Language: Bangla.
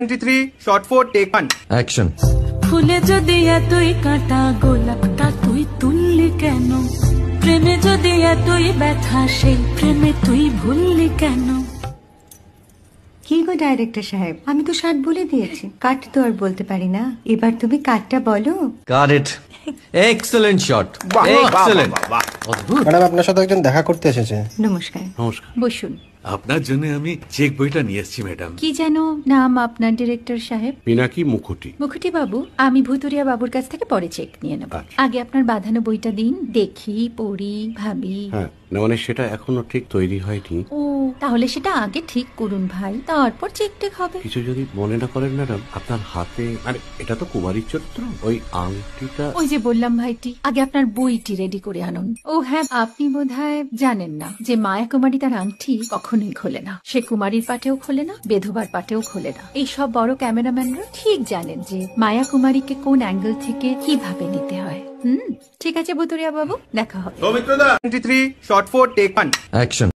23 shot 4 take 1 অ্যাকশন। ফুলে যদি এতই কাঁটা গোলাপটা তুই তুললি কেন? প্রেমে যদি এতই ব্যথা সেই প্রেমে তুই ভুললি কেন? কি গো ডাইরেক্টর সাহেব, আমি তো 60 বলে দিয়েছি, কাট তো আর বলতে পারি না। এবার তুমি কাটটা বলো। Got it. Excellent shot, excellent. অদ্ভুত। ম্যাডাম, আপনার সাথে একজন দেখা করতে এসেছে। নমস্কার। নমস্কার। বসুন। আপনার জন্য আমি চেক বইটা নিয়ে এসেছি ম্যাডাম। কি যেন নাম আপনার ডিরেক্টর সাহেব? পিনাকি মুখোটি। মুখুটি বাবু, আমি ভুতুরিয়া বাবুর কাছ থেকে পরে চেক নিয়ে নেব। আচ্ছা। আগে আপনার বাঁধানো বইটা দিন, দেখি, পড়ি, ভাবি। হ্যাঁ, না মানে সেটা এখনো ঠিক তৈরি হয়নি। ও, তাহলে সেটা আগে ঠিক করুন ভাই, তারপর চেক টেক হবে। কিছু যদি মনে না করেন ম্যাডাম, আপনার হাতে আরে এটা তো কুমারীর চরিত্র, ওই আংটিটা। ওই যে বললাম ভাইটি, আগে আপনার বইটি রেডি করে আনুন। ও হ্যাঁ, আপনি বোধহয় জানেন না যে মায়া কুমারী তার আংটি কখনোই খোলে না। সে কুমারীর পাটেও খোলে না, বেধবার পাটেও খোলে না। এই সব বড় ক্যামেরাম্যানরা ঠিক জানেন যে মায়া কুমারীকে কোন অ্যাঙ্গেল থেকে কিভাবে নিতে হয়। ঠিক আছে ভুতুরিয়া বাবু, দেখা হবে। 23 shot 4 take 1 অ্যাকশন।